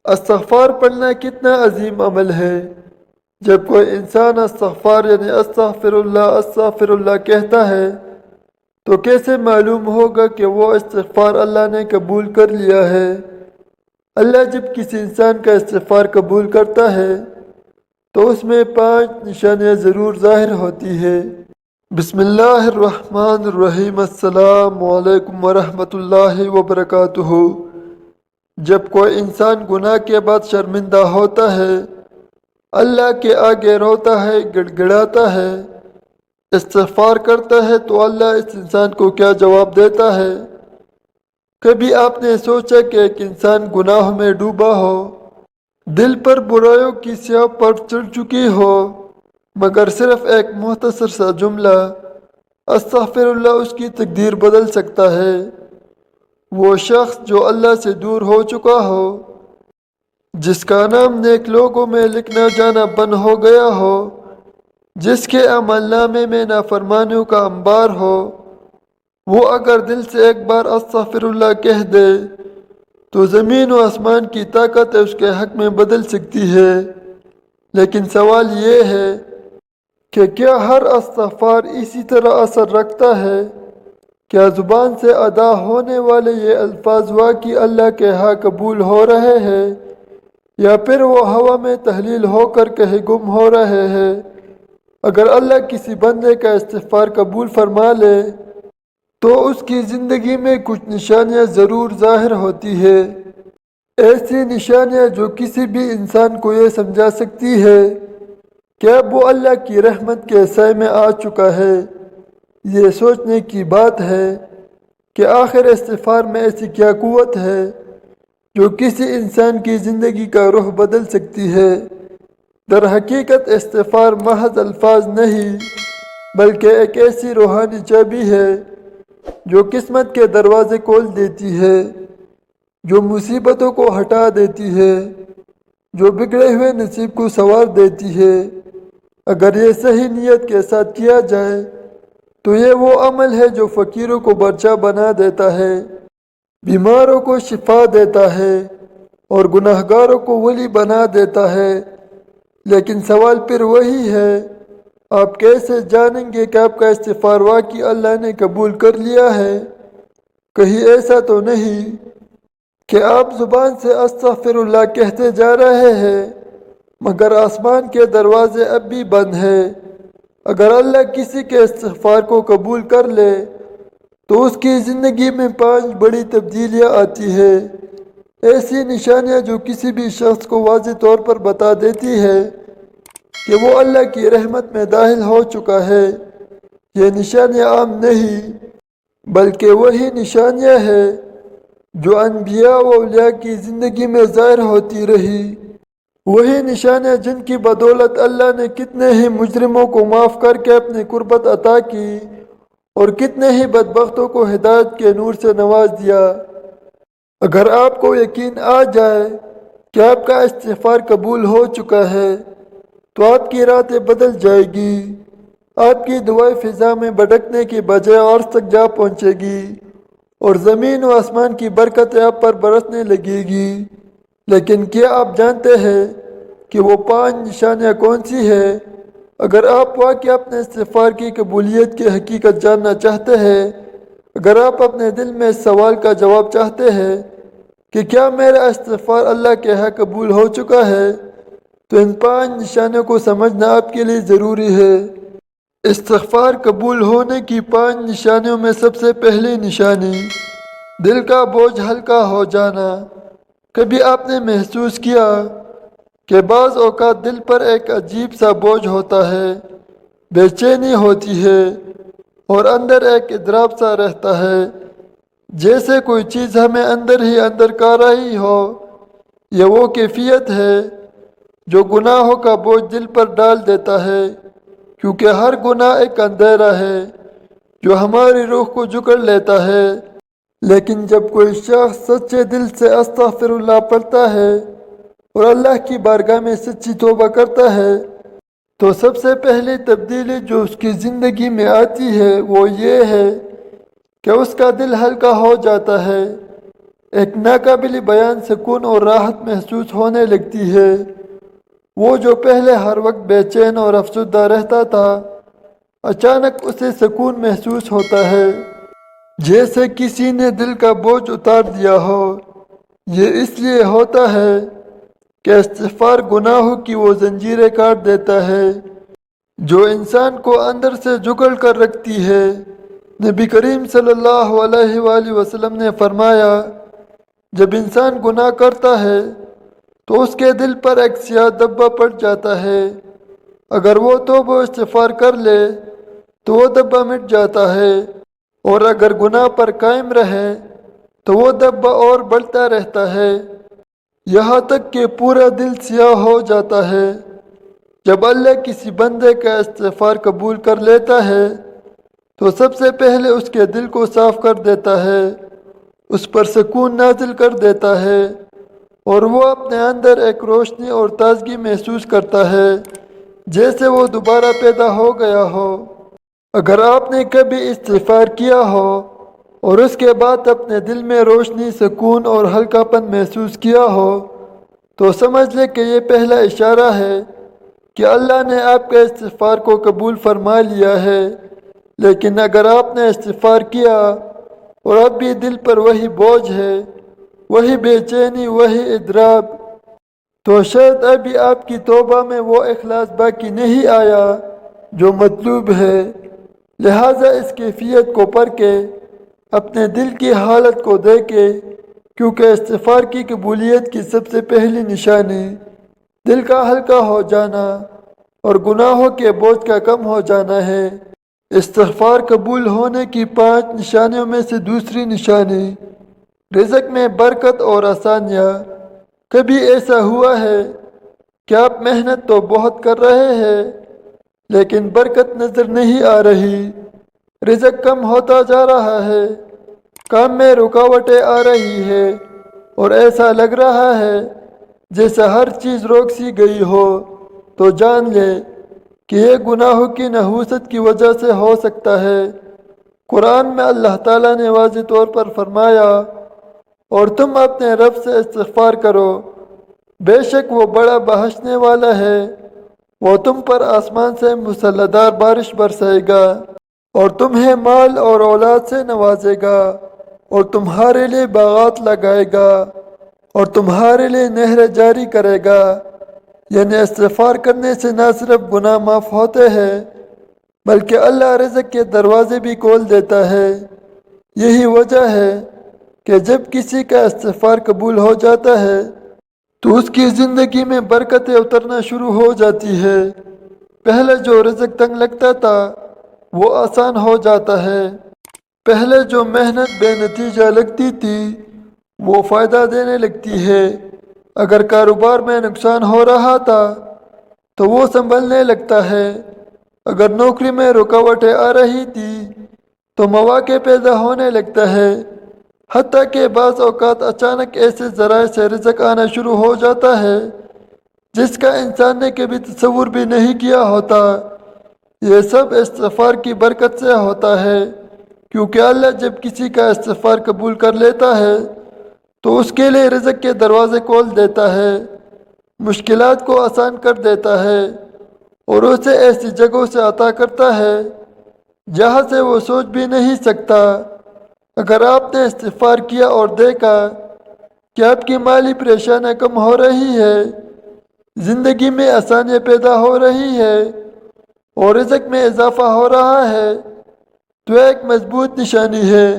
استغفار پڑھنا کتنا عظیم عمل ہے۔ جب کوئی انسان استغفار یعنی استغفر اللہ کہتا ہے تو کیسے معلوم ہوگا کہ وہ استغفار اللہ نے قبول کر لیا ہے؟ اللہ جب کسی انسان کا استغفار قبول کرتا ہے تو اس میں 5 نشانیاں ضرور ظاہر ہوتی ہے۔ بسم اللہ الرحمن الرحیم۔ السلام علیکم ورحمۃ اللہ وبرکاتہ۔ جب کوئی انسان گناہ کے بعد شرمندہ ہوتا ہے، اللہ کے آگے روتا ہے، گڑ گڑاتا ہے، استغفار کرتا ہے تو اللہ اس انسان کو کیا جواب دیتا ہے؟ کبھی آپ نے سوچا کہ ایک انسان گناہ میں ڈوبا ہو، دل پر برائیوں کی سیاہ پر چڑھ چکی ہو، مگر صرف ایک مختصر سا جملہ استغفر اللہ اس کی تقدیر بدل سکتا ہے؟ وہ شخص جو اللہ سے دور ہو چکا ہو، جس کا نام نیک لوگوں میں لکھنا جانا بند ہو گیا ہو، جس کے عمل نامے میں نافرمانیوں کا انبار ہو، وہ اگر دل سے ایک بار استغفر اللہ کہہ دے تو زمین و آسمان کی طاقت اس کے حق میں بدل سکتی ہے۔ لیکن سوال یہ ہے کہ کیا ہر استغفار اسی طرح اثر رکھتا ہے؟ کیا زبان سے ادا ہونے والے یہ الفاظ واقعی اللہ کے ہاں قبول ہو رہے ہیں، یا پھر وہ ہوا میں تحلیل ہو کر کہیں گم ہو رہے ہیں؟ اگر اللہ کسی بندے کا استغفار قبول فرما لے تو اس کی زندگی میں کچھ نشانیاں ضرور ظاہر ہوتی ہے، ایسی نشانیاں جو کسی بھی انسان کو یہ سمجھا سکتی ہے کہ اب وہ اللہ کی رحمت کے سائے میں آ چکا ہے۔ یہ سوچنے کی بات ہے کہ آخر استغفار میں ایسی کیا قوت ہے جو کسی انسان کی زندگی کا رخ بدل سکتی ہے۔ در حقیقت استغفار محض الفاظ نہیں بلکہ ایک ایسی روحانی چابی ہے جو قسمت کے دروازے کھول دیتی ہے، جو مصیبتوں کو ہٹا دیتی ہے، جو بگڑے ہوئے نصیب کو سنوار دیتی ہے۔ اگر یہ صحیح نیت کے ساتھ کیا جائے تو یہ وہ عمل ہے جو فقیروں کو بادشاہ بنا دیتا ہے، بیماروں کو شفا دیتا ہے اور گناہگاروں کو ولی بنا دیتا ہے۔ لیکن سوال پھر وہی ہے، آپ کیسے جانیں گے کہ آپ کا استغفار واقعی اللہ نے قبول کر لیا ہے؟ کہیں ایسا تو نہیں کہ آپ زبان سے استغفر اللہ کہتے جا رہے ہیں مگر آسمان کے دروازے اب بھی بند ہیں؟ اگر اللہ کسی کے استغفار کو قبول کر لے تو اس کی زندگی میں 5 بڑی تبدیلیاں آتی ہیں، ایسی نشانیاں جو کسی بھی شخص کو واضح طور پر بتا دیتی ہے کہ وہ اللہ کی رحمت میں داخل ہو چکا ہے۔ یہ نشانیاں عام نہیں بلکہ وہی نشانیاں ہیں جو انبیاء و اولیاء کی زندگی میں ظاہر ہوتی رہی، وہی نشانیاں جن کی بدولت اللہ نے کتنے ہی مجرموں کو معاف کر کے اپنی قربت عطا کی اور کتنے ہی بدبختوں کو ہدایت کے نور سے نواز دیا۔ اگر آپ کو یقین آ جائے کہ آپ کا استغفار قبول ہو چکا ہے تو آپ کی راتیں بدل جائے گی، آپ کی دعائیں فضا میں بھٹکنے کی بجائے عرش تک جا پہنچے گی اور زمین و آسمان کی برکتیں آپ پر برسنے لگے گی۔ لیکن کیا آپ جانتے ہیں کہ وہ 5 نشانیاں کون سی ہیں؟ اگر آپ واقعی اپنے استغفار کی قبولیت کی حقیقت جاننا چاہتے ہیں، اگر آپ اپنے دل میں اس سوال کا جواب چاہتے ہیں کہ کیا میرا استغفار اللہ کے ہاں قبول ہو چکا ہے، تو ان 5 نشانیوں کو سمجھنا آپ کے لیے ضروری ہے۔ استغفار قبول ہونے کی 5 نشانیوں میں سب سے پہلی نشانی دل کا بوجھ ہلکا ہو جانا۔ کبھی آپ نے محسوس کیا کہ بعض اوقات دل پر ایک عجیب سا بوجھ ہوتا ہے، بے چینی ہوتی ہے اور اندر ایک اضطراب سا رہتا ہے، جیسے کوئی چیز ہمیں اندر ہی اندر کھا رہی ہو۔ یہ وہ کیفیت ہے جو گناہوں کا بوجھ دل پر ڈال دیتا ہے، کیونکہ ہر گناہ ایک اندھیرا ہے جو ہماری روح کو جکڑ لیتا ہے۔ لیکن جب کوئی شخص سچے دل سے استغفر اللہ پڑھتا ہے اور اللہ کی بارگاہ میں سچی توبہ کرتا ہے تو سب سے پہلی تبدیلی جو اس کی زندگی میں آتی ہے وہ یہ ہے کہ اس کا دل ہلکا ہو جاتا ہے۔ ایک ناقابل بیان سکون اور راحت محسوس ہونے لگتی ہے۔ وہ جو پہلے ہر وقت بے چین اور افسردہ رہتا تھا، اچانک اسے سکون محسوس ہوتا ہے، جیسے کسی نے دل کا بوجھ اتار دیا ہو۔ یہ اس لیے ہوتا ہے کہ استغفار گناہوں کی وہ زنجیریں کاٹ دیتا ہے جو انسان کو اندر سے جکڑ کر رکھتی ہے۔ نبی کریم صلی اللہ علیہ وآلہ وسلم نے فرمایا، جب انسان گناہ کرتا ہے تو اس کے دل پر ایک سیاہ دھبا پڑ جاتا ہے۔ اگر وہ توبہ و استغفار کر لے تو وہ دھبا مٹ جاتا ہے، اور اگر گناہ پر قائم رہے تو وہ دھبا اور بڑھتا رہتا ہے، یہاں تک کہ پورا دل سیاہ ہو جاتا ہے۔ جب اللہ کسی بندے کا استغفار قبول کر لیتا ہے تو سب سے پہلے اس کے دل کو صاف کر دیتا ہے، اس پر سکون نازل کر دیتا ہے، اور وہ اپنے اندر ایک روشنی اور تازگی محسوس کرتا ہے، جیسے وہ دوبارہ پیدا ہو گیا ہو۔ اگر آپ نے کبھی استغفار کیا ہو اور اس کے بعد اپنے دل میں روشنی، سکون اور ہلکا پن محسوس کیا ہو تو سمجھ لیں کہ یہ پہلا اشارہ ہے کہ اللہ نے آپ کے استغفار کو قبول فرما لیا ہے۔ لیکن اگر آپ نے استغفار کیا اور اب بھی دل پر وہی بوجھ ہے، وہی بے چینی، وہی اضطراب، تو شاید ابھی آپ کی توبہ میں وہ اخلاص باقی نہیں آیا جو مطلوب ہے۔ لہٰذا اس کیفیت کو پڑھ کے اپنے دل کی حالت کو دیکھے، کیونکہ استغفار کی قبولیت کی سب سے پہلی نشانی دل کا ہلکا ہو جانا اور گناہوں کے بوجھ کا کم ہو جانا ہے۔ استغفار قبول ہونے کی 5 نشانیوں میں سے دوسری نشانی رزق میں برکت اور آسانیاں۔ کبھی ایسا ہوا ہے کہ آپ محنت تو بہت کر رہے ہیں لیکن برکت نظر نہیں آ رہی، رزق کم ہوتا جا رہا ہے، کام میں رکاوٹیں آ رہی ہے اور ایسا لگ رہا ہے جیسے ہر چیز روک سی گئی ہو، تو جان لے کہ یہ گناہوں کی نحوست کی وجہ سے ہو سکتا ہے۔ قرآن میں اللہ تعالیٰ نے واضح طور پر فرمایا، اور تم اپنے رب سے استغفار کرو، بے شک وہ بڑا بخشنے والا ہے، وہ تم پر آسمان سے مسلسل بارش برسائے گا اور تمہیں مال اور اولاد سے نوازے گا، اور تمہارے لیے باغات لگائے گا اور تمہارے لیے نہریں جاری کرے گا۔ یعنی استغفار کرنے سے نہ صرف گناہ معاف ہوتے ہیں بلکہ اللہ رزق کے دروازے بھی کھول دیتا ہے۔ یہی وجہ ہے کہ جب کسی کا استغفار قبول ہو جاتا ہے تو اس کی زندگی میں برکتیں اترنا شروع ہو جاتی ہے۔ پہلے جو رزق تنگ لگتا تھا وہ آسان ہو جاتا ہے، پہلے جو محنت بے نتیجہ لگتی تھی وہ فائدہ دینے لگتی ہے، اگر کاروبار میں نقصان ہو رہا تھا تو وہ سنبھلنے لگتا ہے، اگر نوکری میں رکاوٹیں آ رہی تھی تو مواقع پیدا ہونے لگتا ہے، حتیٰ کہ بعض اوقات اچانک ایسے ذرائع سے رزق آنا شروع ہو جاتا ہے جس کا انسان نے کبھی تصور بھی نہیں کیا ہوتا۔ یہ سب استغفار کی برکت سے ہوتا ہے، کیونکہ اللہ جب کسی کا استغفار قبول کر لیتا ہے تو اس کے لیے رزق کے دروازے کھول دیتا ہے، مشکلات کو آسان کر دیتا ہے اور اسے ایسی جگہوں سے عطا کرتا ہے جہاں سے وہ سوچ بھی نہیں سکتا۔ اگر آپ نے استغفار کیا اور دیکھا کہ آپ کی مالی پریشانیاں کم ہو رہی ہے، زندگی میں آسانیاں پیدا ہو رہی ہے اور رزق میں اضافہ ہو رہا ہے، تو ایک مضبوط نشانی ہے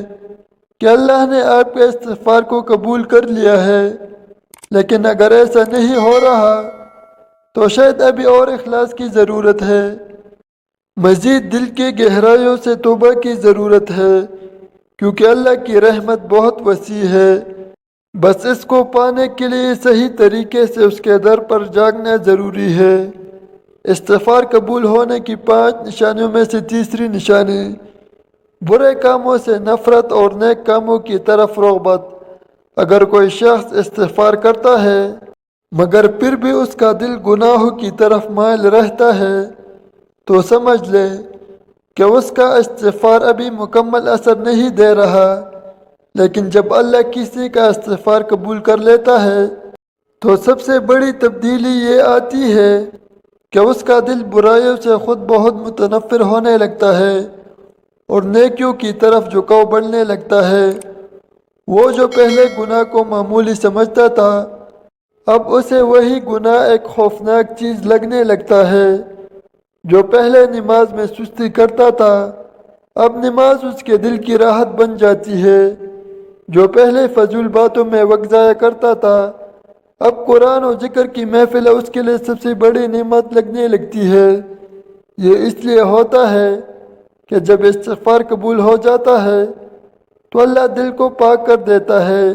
کہ اللہ نے آپ کے استغفار کو قبول کر لیا ہے۔ لیکن اگر ایسا نہیں ہو رہا تو شاید ابھی اور اخلاص کی ضرورت ہے، مزید دل کے گہرائیوں سے توبہ کی ضرورت ہے، کیونکہ اللہ کی رحمت بہت وسیع ہے۔ بس اس کو پانے کے لیے صحیح طریقے سے اس کے در پر جاگنا ضروری ہے۔ استغفار قبول ہونے کی 5 نشانیوں میں سے تیسری نشانی برے کاموں سے نفرت اور نیک کاموں کی طرف رغبت۔ اگر کوئی شخص استغفار کرتا ہے مگر پھر بھی اس کا دل گناہوں کی طرف مائل رہتا ہے تو سمجھ لے کہ اس کا استغفار ابھی مکمل اثر نہیں دے رہا، لیکن جب اللہ کسی کا استغفار قبول کر لیتا ہے تو سب سے بڑی تبدیلی یہ آتی ہے کہ اس کا دل برائیوں سے خود بہت متنفر ہونے لگتا ہے اور نیکیوں کی طرف جھکاؤ بڑھنے لگتا ہے۔ وہ جو پہلے گناہ کو معمولی سمجھتا تھا اب اسے وہی گناہ ایک خوفناک چیز لگنے لگتا ہے۔ جو پہلے نماز میں سستی کرتا تھا اب نماز اس کے دل کی راحت بن جاتی ہے۔ جو پہلے فضول باتوں میں وقت ضائع کرتا تھا اب قرآن و ذکر کی محفل اس کے لیے سب سے بڑی نعمت لگنے لگتی ہے۔ یہ اس لیے ہوتا ہے کہ جب استغفار قبول ہو جاتا ہے تو اللہ دل کو پاک کر دیتا ہے،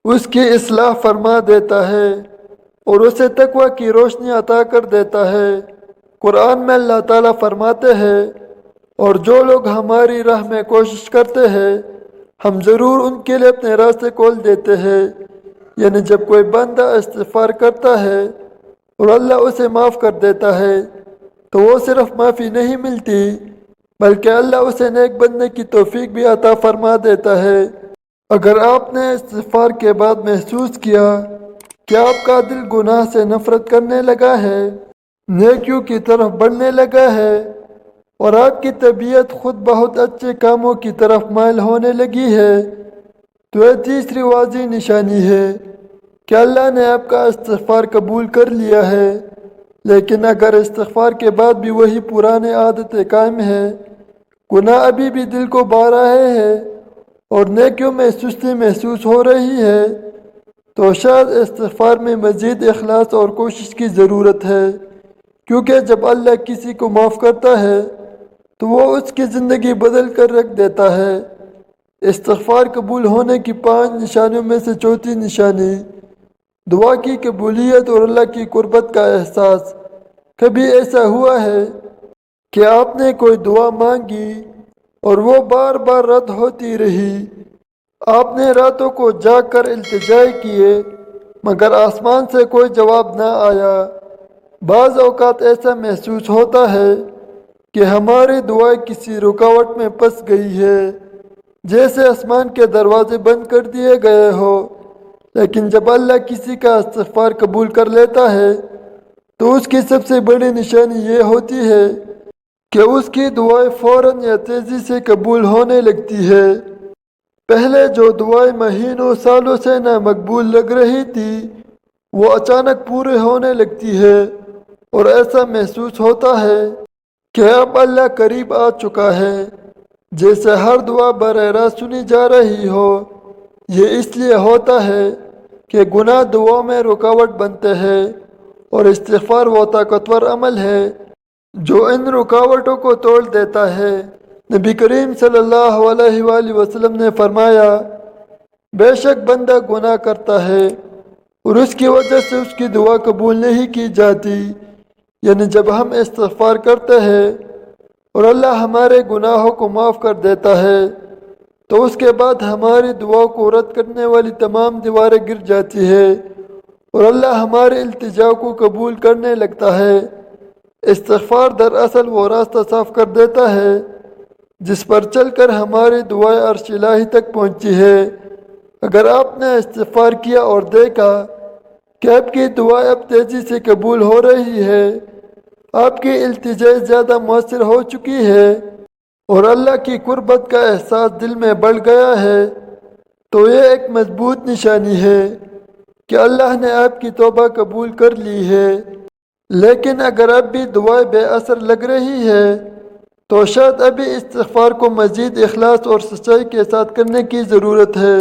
اس کی اصلاح فرما دیتا ہے اور اسے تقوی کی روشنی عطا کر دیتا ہے۔ قرآن میں اللہ تعالیٰ فرماتے ہیں اور جو لوگ ہماری راہ میں کوشش کرتے ہیں ہم ضرور ان کے لیے اپنے راستے کھول دیتے ہیں۔ یعنی جب کوئی بندہ استغفار کرتا ہے اور اللہ اسے معاف کر دیتا ہے تو وہ صرف معافی نہیں ملتی بلکہ اللہ اسے نیک بننے کی توفیق بھی عطا فرما دیتا ہے۔ اگر آپ نے استغفار کے بعد محسوس کیا کہ آپ کا دل گناہ سے نفرت کرنے لگا ہے، نیکیوں کی طرف بڑھنے لگا ہے اور آپ کی طبیعت خود بہت اچھے کاموں کی طرف مائل ہونے لگی ہے تو یہ تیسری واضح نشانی ہے کہ اللہ نے آپ کا استغفار قبول کر لیا ہے۔ لیکن اگر استغفار کے بعد بھی وہی پرانے عادتیں قائم ہیں، گناہ ابھی بھی دل کو بھا رہے ہیں اور نیکیوں میں سستی محسوس ہو رہی ہے تو شاید استغفار میں مزید اخلاص اور کوشش کی ضرورت ہے، کیونکہ جب اللہ کسی کو معاف کرتا ہے تو وہ اس کی زندگی بدل کر رکھ دیتا ہے۔ استغفار قبول ہونے کی 5 نشانیوں میں سے چوتھی نشانی دعا کی قبولیت اور اللہ کی قربت کا احساس۔ کبھی ایسا ہوا ہے کہ آپ نے کوئی دعا مانگی اور وہ بار بار رد ہوتی رہی، آپ نے راتوں کو جاگ کر التجائے کیے مگر آسمان سے کوئی جواب نہ آیا۔ بعض اوقات ایسا محسوس ہوتا ہے کہ ہماری دعائیں کسی رکاوٹ میں پھنس گئی ہے، جیسے آسمان کے دروازے بند کر دیے گئے ہو۔ لیکن جب اللہ کسی کا استغفار قبول کر لیتا ہے تو اس کی سب سے بڑی نشانی یہ ہوتی ہے کہ اس کی دعائیں فوراً یا تیزی سے قبول ہونے لگتی ہے۔ پہلے جو دعائیں مہینوں سالوں سے نامقبول لگ رہی تھی وہ اچانک پورے ہونے لگتی ہے اور ایسا محسوس ہوتا ہے کہ اب اللہ قریب آ چکا ہے، جیسے ہر دعا براہ راست سنی جا رہی ہو۔ یہ اس لیے ہوتا ہے کہ گناہ دعاؤں میں رکاوٹ بنتے ہیں اور استغفار وہ طاقتور عمل ہے جو ان رکاوٹوں کو توڑ دیتا ہے۔ نبی کریم صلی اللہ علیہ وآلہ وسلم نے فرمایا، بے شک بندہ گناہ کرتا ہے اور اس کی وجہ سے اس کی دعا قبول نہیں کی جاتی۔ یعنی جب ہم استغفار کرتے ہیں اور اللہ ہمارے گناہوں کو معاف کر دیتا ہے تو اس کے بعد ہماری دعاؤں کو رد کرنے والی تمام دیواریں گر جاتی ہے اور اللہ ہمارے التجا کو قبول کرنے لگتا ہے۔ استغفار دراصل وہ راستہ صاف کر دیتا ہے جس پر چل کر ہماری دعائیں عرش الہی تک پہنچی ہے۔ اگر آپ نے استغفار کیا اور دیکھا کہ آپ کی دعائیں اب تیزی سے قبول ہو رہی ہے، آپ کی التجا زیادہ مؤثر ہو چکی ہے اور اللہ کی قربت کا احساس دل میں بڑھ گیا ہے تو یہ ایک مضبوط نشانی ہے کہ اللہ نے آپ کی توبہ قبول کر لی ہے۔ لیکن اگر اب بھی دعائیں بے اثر لگ رہی ہے تو شاید ابھی استغفار کو مزید اخلاص اور سچائی کے ساتھ کرنے کی ضرورت ہے،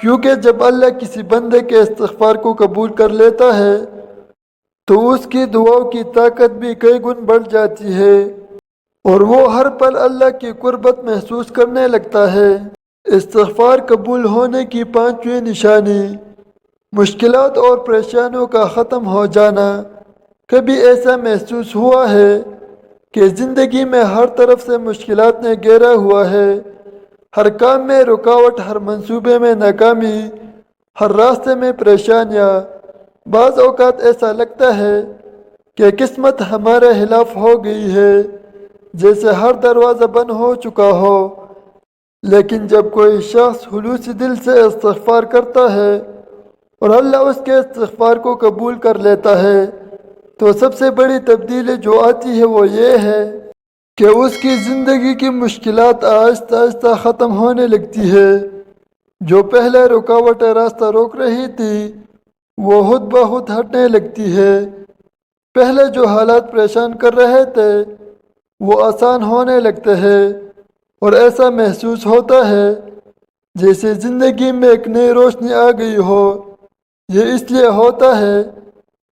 کیونکہ جب اللہ کسی بندے کے استغفار کو قبول کر لیتا ہے تو اس کی دعاؤں کی طاقت بھی کئی گن بڑھ جاتی ہے اور وہ ہر پل اللہ کی قربت محسوس کرنے لگتا ہے۔ استغفار قبول ہونے کی 5ویں نشانی مشکلات اور پریشانیوں کا ختم ہو جانا۔ کبھی ایسا محسوس ہوا ہے کہ زندگی میں ہر طرف سے مشکلات نے گھیرا ہوا ہے، ہر کام میں رکاوٹ، ہر منصوبے میں ناکامی، ہر راستے میں پریشانیاں۔ بعض اوقات ایسا لگتا ہے کہ قسمت ہمارے خلاف ہو گئی ہے، جیسے ہر دروازہ بند ہو چکا ہو۔ لیکن جب کوئی شخص خلوص دل سے استغفار کرتا ہے اور اللہ اس کے استغفار کو قبول کر لیتا ہے تو سب سے بڑی تبدیلی جو آتی ہے وہ یہ ہے کہ اس کی زندگی کی مشکلات آہستہ آہستہ ختم ہونے لگتی ہے۔ جو پہلے رکاوٹیں راستہ روک رہی تھی وہ خود بخود ہٹنے لگتی ہے۔ پہلے جو حالات پریشان کر رہے تھے وہ آسان ہونے لگتے ہیں اور ایسا محسوس ہوتا ہے جیسے زندگی میں ایک نئی روشنی آ گئی ہو۔ یہ اس لیے ہوتا ہے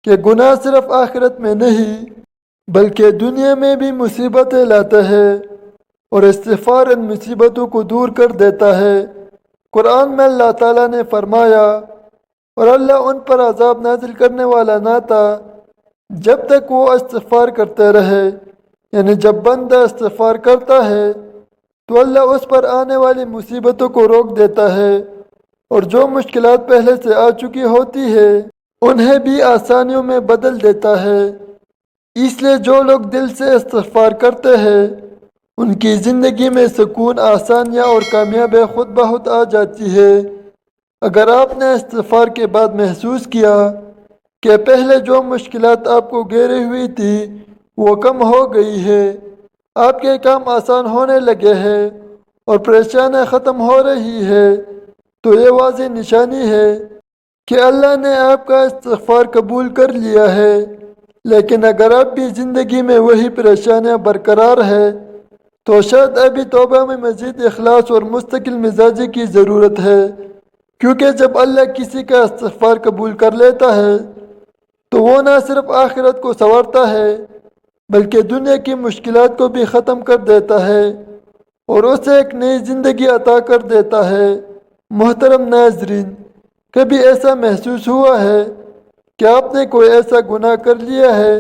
کہ گناہ صرف آخرت میں نہیں بلکہ دنیا میں بھی مصیبتیں لاتا ہے اور استغفار ان مصیبتوں کو دور کر دیتا ہے۔ قرآن میں اللہ تعالیٰ نے فرمایا اور اللہ ان پر عذاب نازل کرنے والا نہ تھا جب تک وہ استغفار کرتے رہے، یعنی جب بندہ استغفار کرتا ہے تو اللہ اس پر آنے والی مصیبتوں کو روک دیتا ہے اور جو مشکلات پہلے سے آ چکی ہوتی ہے انہیں بھی آسانیوں میں بدل دیتا ہے۔ اس لیے جو لوگ دل سے استغفار کرتے ہیں ان کی زندگی میں سکون، آسانیاں اور کامیابی خود بخود آ جاتی ہے۔ اگر آپ نے استغفار کے بعد محسوس کیا کہ پہلے جو مشکلات آپ کو گھیری ہوئی تھی وہ کم ہو گئی ہے، آپ کے کام آسان ہونے لگے ہیں اور پریشانیاں ختم ہو رہی ہے، تو یہ واضح نشانی ہے کہ اللہ نے آپ کا استغفار قبول کر لیا ہے۔ لیکن اگر اب بھی زندگی میں وہی پریشانیاں برقرار ہے تو شاید ابھی توبہ میں مزید اخلاص اور مستقل مزاجی کی ضرورت ہے، کیونکہ جب اللہ کسی کا استغفار قبول کر لیتا ہے تو وہ نہ صرف آخرت کو سنوارتا ہے بلکہ دنیا کی مشکلات کو بھی ختم کر دیتا ہے اور اسے ایک نئی زندگی عطا کر دیتا ہے۔ محترم ناظرین، کبھی ایسا محسوس ہوا ہے کہ آپ نے کوئی ایسا گناہ کر لیا ہے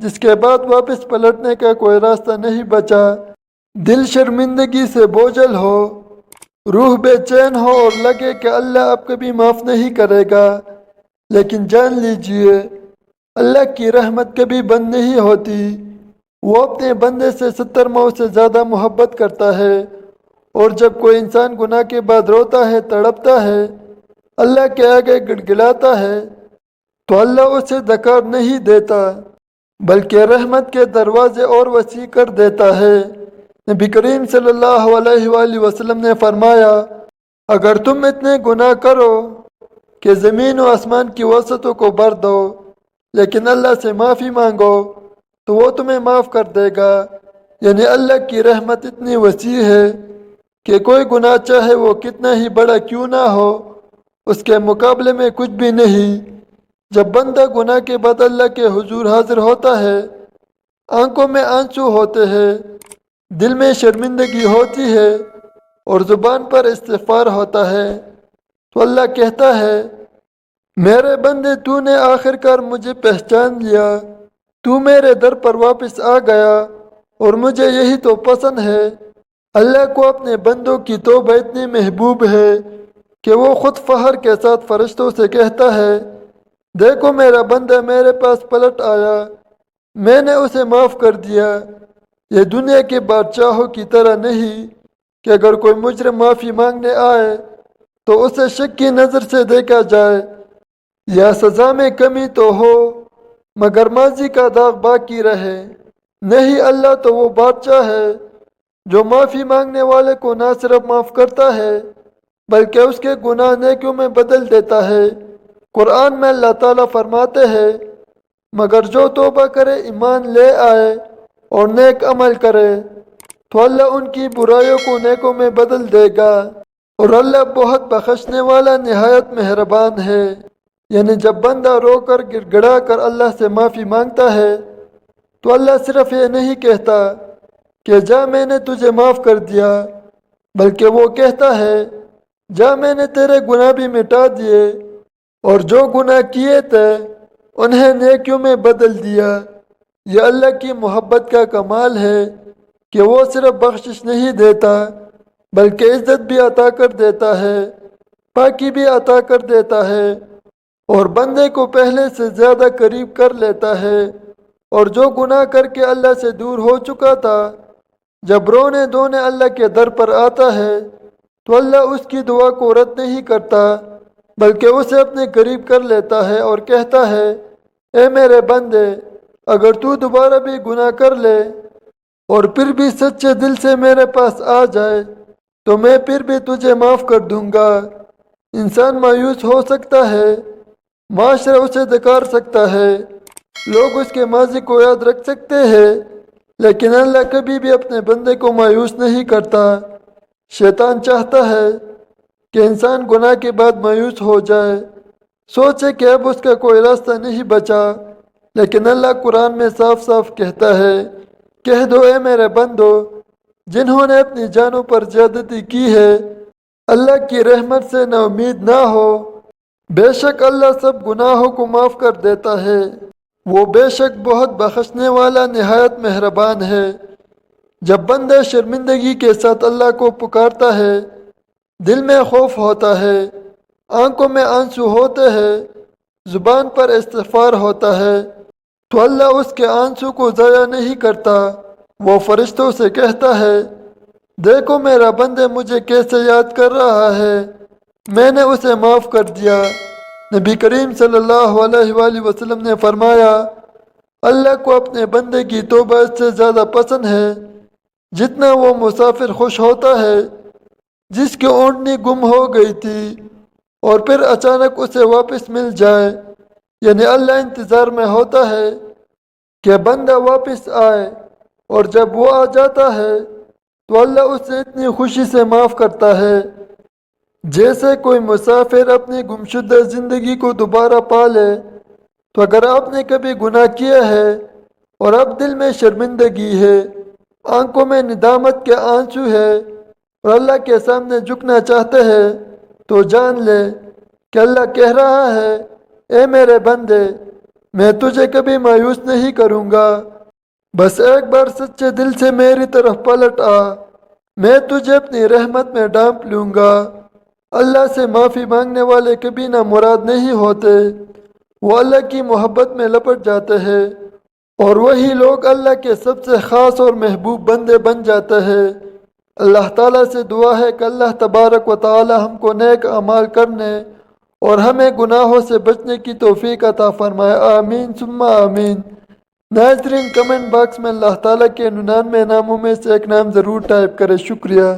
جس کے بعد واپس پلٹنے کا کوئی راستہ نہیں بچا؟ دل شرمندگی سے بوجھل ہو، روح بے چین ہو اور لگے کہ اللہ اب کبھی معاف نہیں کرے گا، لیکن جان لیجئے اللہ کی رحمت کبھی بند نہیں ہوتی۔ وہ اپنے بندے سے 70 ماؤں سے زیادہ محبت کرتا ہے، اور جب کوئی انسان گناہ کے بعد روتا ہے، تڑپتا ہے، اللہ کے آگے گڑگڑاتا ہے تو اللہ اسے دکار نہیں دیتا بلکہ رحمت کے دروازے اور وسیع کر دیتا ہے۔ نبی کریم صلی اللہ علیہ وآلہ وسلم نے فرمایا، اگر تم اتنے گناہ کرو کہ زمین و آسمان کی وسعتوں کو بھر دو لیکن اللہ سے معافی مانگو تو وہ تمہیں معاف کر دے گا۔ یعنی اللہ کی رحمت اتنی وسیع ہے کہ کوئی گناہ چاہے وہ کتنا ہی بڑا کیوں نہ ہو اس کے مقابلے میں کچھ بھی نہیں۔ جب بندہ گناہ کے بعد اللہ کے حضور حاضر ہوتا ہے، آنکھوں میں آنسو ہوتے ہیں، دل میں شرمندگی ہوتی ہے اور زبان پر استغفار ہوتا ہے، تو اللہ کہتا ہے، میرے بندے تو نے آخر کار مجھے پہچان لیا، تو میرے در پر واپس آ گیا اور مجھے یہی تو پسند ہے۔ اللہ کو اپنے بندوں کی توبہ اتنی محبوب ہے کہ وہ خود فخر کے ساتھ فرشتوں سے کہتا ہے، دیکھو میرا بندہ میرے پاس پلٹ آیا، میں نے اسے معاف کر دیا۔ یہ دنیا کے بادشاہوں کی طرح نہیں کہ اگر کوئی مجرم معافی مانگنے آئے تو اسے شک کی نظر سے دیکھا جائے یا سزا میں کمی تو ہو مگر ماضی کا داغ باقی رہے۔ نہیں، اللہ تو وہ بادشاہ ہے جو معافی مانگنے والے کو نہ صرف معاف کرتا ہے بلکہ اس کے گناہ نیکیوں میں بدل دیتا ہے۔ قرآن میں اللہ تعالیٰ فرماتے ہیں، مگر جو توبہ کرے، ایمان لے آئے اور نیک عمل کرے تو اللہ ان کی برائیوں کو نیکوں میں بدل دے گا، اور اللہ بہت بخشنے والا نہایت مہربان ہے۔ یعنی جب بندہ رو کر گڑ گڑا کر اللہ سے معافی مانگتا ہے تو اللہ صرف یہ نہیں کہتا کہ جا میں نے تجھے معاف کر دیا، بلکہ وہ کہتا ہے، جا میں نے تیرے گناہ بھی مٹا دیے اور جو گناہ کیے تھے انہیں نیکیوں میں بدل دیا۔ یہ اللہ کی محبت کا کمال ہے کہ وہ صرف بخشش نہیں دیتا بلکہ عزت بھی عطا کر دیتا ہے، پاکی بھی عطا کر دیتا ہے اور بندے کو پہلے سے زیادہ قریب کر لیتا ہے، اور جو گناہ کر کے اللہ سے دور ہو چکا تھا جب رونے دھونے اللہ کے در پر آتا ہے تو اللہ اس کی دعا کو رد نہیں کرتا بلکہ اسے اپنے قریب کر لیتا ہے اور کہتا ہے اے میرے بندے اگر تو دوبارہ بھی گناہ کر لے اور پھر بھی سچے دل سے میرے پاس آ جائے تو میں پھر بھی تجھے معاف کر دوں گا۔ انسان مایوس ہو سکتا ہے، معاشرہ اسے دھکار سکتا ہے، لوگ اس کے ماضی کو یاد رکھ سکتے ہیں، لیکن اللہ کبھی بھی اپنے بندے کو مایوس نہیں کرتا۔ شیطان چاہتا ہے کہ انسان گناہ کے بعد مایوس ہو جائے، سوچے کہ اب اس کا کوئی راستہ نہیں بچا، لیکن اللہ قرآن میں صاف صاف کہتا ہے کہہ دو اے میرے بندو جنہوں نے اپنی جانوں پر زیادتی کی ہے اللہ کی رحمت سے نا امید نہ ہو، بے شک اللہ سب گناہوں کو معاف کر دیتا ہے، وہ بے شک بہت بخشنے والا نہایت مہربان ہے۔ جب بندہ شرمندگی کے ساتھ اللہ کو پکارتا ہے، دل میں خوف ہوتا ہے، آنکھوں میں آنسو ہوتے ہیں، زبان پر استغفار ہوتا ہے تو اللہ اس کے آنسو کو ضائع نہیں کرتا، وہ فرشتوں سے کہتا ہے دیکھو میرا بندے مجھے کیسے یاد کر رہا ہے، میں نے اسے معاف کر دیا۔ نبی کریم صلی اللہ علیہ وآلہ وسلم نے فرمایا اللہ کو اپنے بندے کی توبہ اس سے زیادہ پسند ہے جتنا وہ مسافر خوش ہوتا ہے جس کی اونٹنی گم ہو گئی تھی اور پھر اچانک اسے واپس مل جائے، یعنی اللہ انتظار میں ہوتا ہے کہ بندہ واپس آئے، اور جب وہ آ جاتا ہے تو اللہ اسے اتنی خوشی سے معاف کرتا ہے جیسے کوئی مسافر اپنی گمشدہ زندگی کو دوبارہ پا لے۔ تو اگر آپ نے کبھی گناہ کیا ہے اور اب دل میں شرمندگی ہے، آنکھوں میں ندامت کے آنسو ہے اور اللہ کے سامنے جھکنا چاہتے ہیں تو جان لے کہ اللہ کہہ رہا ہے اے میرے بندے میں تجھے کبھی مایوس نہیں کروں گا، بس ایک بار سچے دل سے میری طرف پلٹ آ، میں تجھے اپنی رحمت میں ڈانپ لوں گا۔ اللہ سے معافی مانگنے والے کبھی نہ مراد نہیں ہوتے، وہ اللہ کی محبت میں لپٹ جاتے ہیں اور وہی لوگ اللہ کے سب سے خاص اور محبوب بندے بن جاتے ہیں۔ اللہ تعالیٰ سے دعا ہے کہ اللہ تبارک و تعالی ہم کو نیک اعمال کرنے اور ہمیں گناہوں سے بچنے کی توفیق عطا فرمائے، آمین ثم آمین۔ ناظرین کمنٹ باکس میں اللہ تعالیٰ کے 99 ناموں میں سے ایک نام ضرور ٹائپ کرے، شکریہ۔